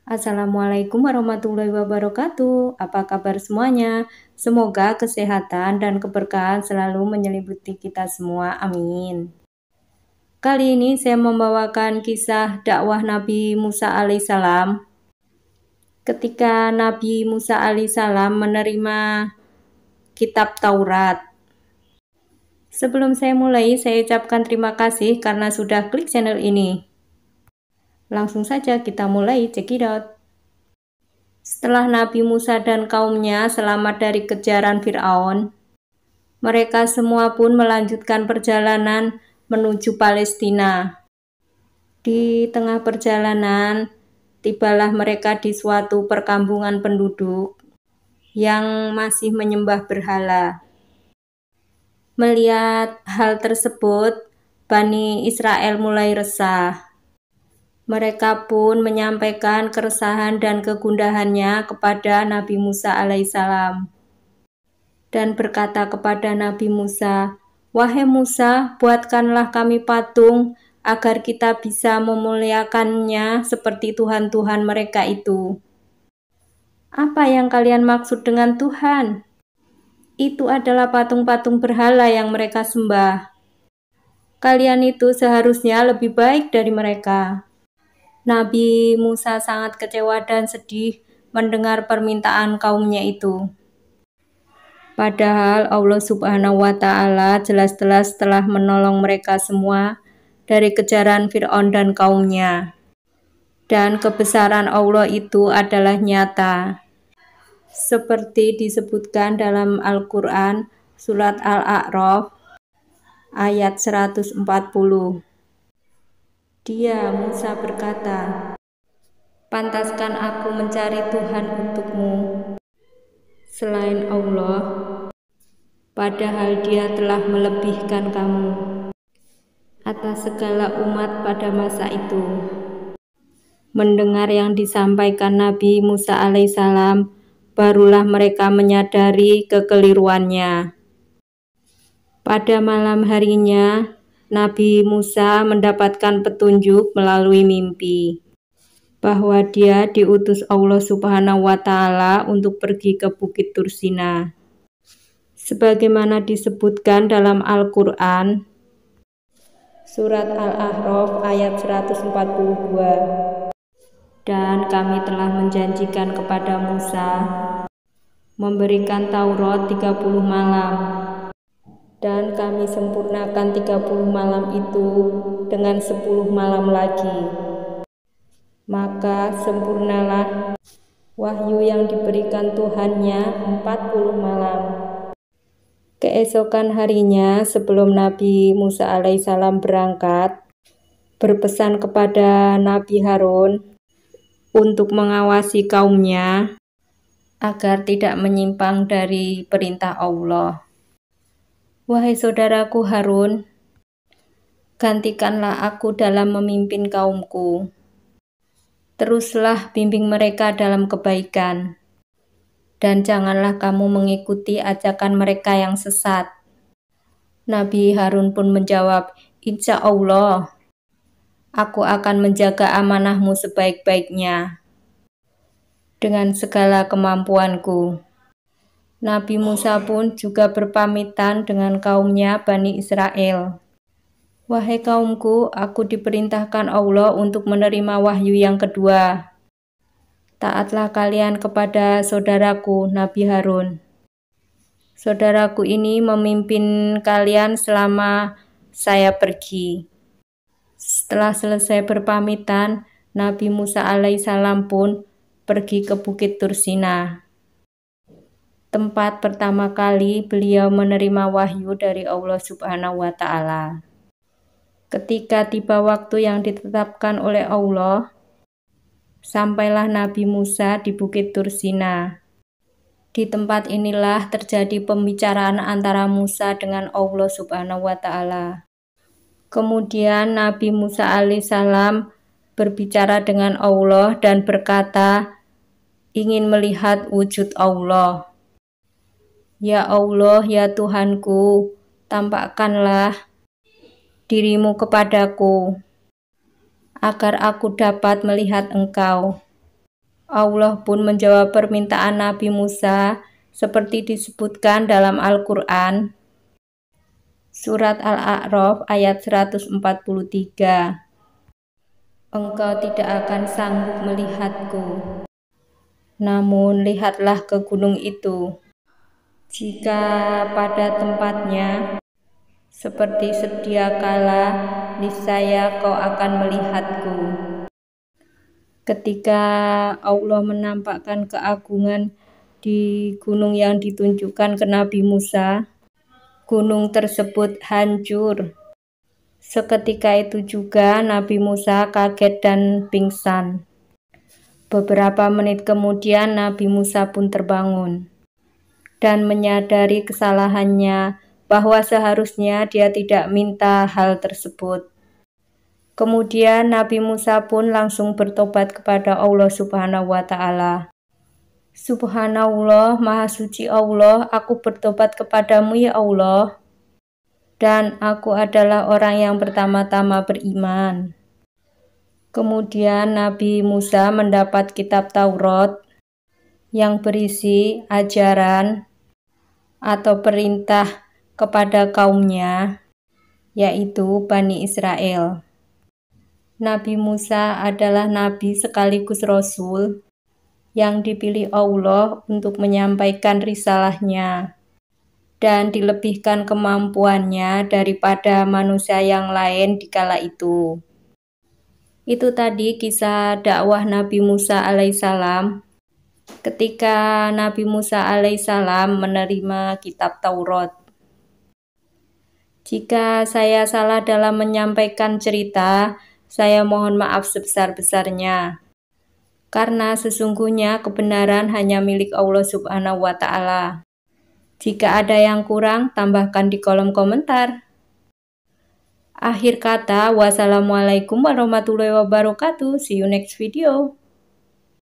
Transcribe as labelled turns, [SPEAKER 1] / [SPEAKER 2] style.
[SPEAKER 1] Assalamualaikum warahmatullahi wabarakatuh. Apa kabar semuanya? Semoga kesehatan dan keberkahan selalu menyelimuti kita semua. Amin. Kali ini saya membawakan kisah dakwah Nabi Musa alaihissalam. Ketika Nabi Musa alaihissalam menerima kitab Taurat. Sebelum saya mulai, saya ucapkan terima kasih karena sudah klik channel ini. Langsung saja kita mulai, check it out. Setelah Nabi Musa dan kaumnya selamat dari kejaran Fir'aun, mereka semua pun melanjutkan perjalanan menuju Palestina. Di tengah perjalanan, tibalah mereka di suatu perkampungan penduduk yang masih menyembah berhala. Melihat hal tersebut, Bani Israel mulai resah. Mereka pun menyampaikan keresahan dan kegundahannya kepada Nabi Musa alaihissalam dan berkata kepada Nabi Musa, "Wahai Musa, buatkanlah kami patung agar kita bisa memuliakannya seperti Tuhan-Tuhan mereka itu." Apa yang kalian maksud dengan Tuhan? Itu adalah patung-patung berhala yang mereka sembah. Kalian itu seharusnya lebih baik dari mereka. Nabi Musa sangat kecewa dan sedih mendengar permintaan kaumnya itu. Padahal Allah Subhanahu wa Ta'ala jelas-jelas telah menolong mereka semua dari kejaran Fir'aun dan kaumnya. Dan kebesaran Allah itu adalah nyata. Seperti disebutkan dalam Al-Quran Surat Al-A'raf ayat 140. Dia, Musa, berkata, "Pantaskan aku mencari Tuhan untukmu selain Allah, padahal Dia telah melebihkan kamu atas segala umat pada masa itu." Mendengar yang disampaikan Nabi Musa alaihissalam, barulah mereka menyadari kekeliruannya. Pada malam harinya, Nabi Musa mendapatkan petunjuk melalui mimpi bahwa dia diutus Allah Subhanahu wa Ta'ala untuk pergi ke Bukit Tursina. Sebagaimana disebutkan dalam Al-Quran, Surat Al-A'raf ayat 142. Dan kami telah menjanjikan kepada Musa memberikan Taurat 30 malam. Dan kami sempurnakan 30 malam itu dengan 10 malam lagi. Maka sempurnalah wahyu yang diberikan Tuhannya 40 malam. Keesokan harinya sebelum Nabi Musa alaihissalam berangkat, berpesan kepada Nabi Harun untuk mengawasi kaumnya agar tidak menyimpang dari perintah Allah. "Wahai saudaraku Harun, gantikanlah aku dalam memimpin kaumku. Teruslah bimbing mereka dalam kebaikan, dan janganlah kamu mengikuti ajakan mereka yang sesat." Nabi Harun pun menjawab, "Insya Allah, aku akan menjaga amanahmu sebaik-baiknya dengan segala kemampuanku." Nabi Musa pun juga berpamitan dengan kaumnya Bani Israel. "Wahai kaumku, aku diperintahkan Allah untuk menerima wahyu yang kedua. Taatlah kalian kepada saudaraku Nabi Harun. Saudaraku ini memimpin kalian selama saya pergi." Setelah selesai berpamitan, Nabi Musa alaihissalam pun pergi ke Bukit Tursina, tempat pertama kali beliau menerima wahyu dari Allah Subhanahu wa Ta'ala. Ketika tiba waktu yang ditetapkan oleh Allah, sampailah Nabi Musa di Bukit Tursina. Di tempat inilah terjadi pembicaraan antara Musa dengan Allah Subhanahu wa Ta'ala. Kemudian Nabi Musa alaihissalam berbicara dengan Allah dan berkata, ingin melihat wujud Allah. "Ya Allah, ya Tuhanku, tampakkanlah dirimu kepadaku, agar aku dapat melihat Engkau." Allah pun menjawab permintaan Nabi Musa seperti disebutkan dalam Al-Quran. Surat Al-A'raf ayat 143. Engkau tidak akan sanggup melihatku. Namun lihatlah ke gunung itu. Jika pada tempatnya, seperti sedia kala, niscaya kau akan melihatku. Ketika Allah menampakkan keagungan di gunung yang ditunjukkan ke Nabi Musa, gunung tersebut hancur. Seketika itu juga Nabi Musa kaget dan pingsan. Beberapa menit kemudian Nabi Musa pun terbangun dan menyadari kesalahannya bahwa seharusnya dia tidak minta hal tersebut. Kemudian Nabi Musa pun langsung bertobat kepada Allah Subhanahu wa Ta'ala. Subhanallah, Maha Suci Allah, aku bertobat kepadamu ya Allah, dan aku adalah orang yang pertama-tama beriman. Kemudian Nabi Musa mendapat kitab Taurat yang berisi ajaran atau perintah kepada kaumnya, yaitu Bani Israel. Nabi Musa adalah nabi sekaligus rasul yang dipilih Allah untuk menyampaikan risalahnya dan dilebihkan kemampuannya daripada manusia yang lain di kala itu. Itu tadi kisah dakwah Nabi Musa alaihissalam ketika Nabi Musa alaihissalam menerima kitab Taurat. Jika saya salah dalam menyampaikan cerita, saya mohon maaf sebesar-besarnya. Karena sesungguhnya kebenaran hanya milik Allah Subhanahu wa Ta'ala. Jika ada yang kurang, tambahkan di kolom komentar. Akhir kata, wassalamualaikum warahmatullahi wabarakatuh. See you next video.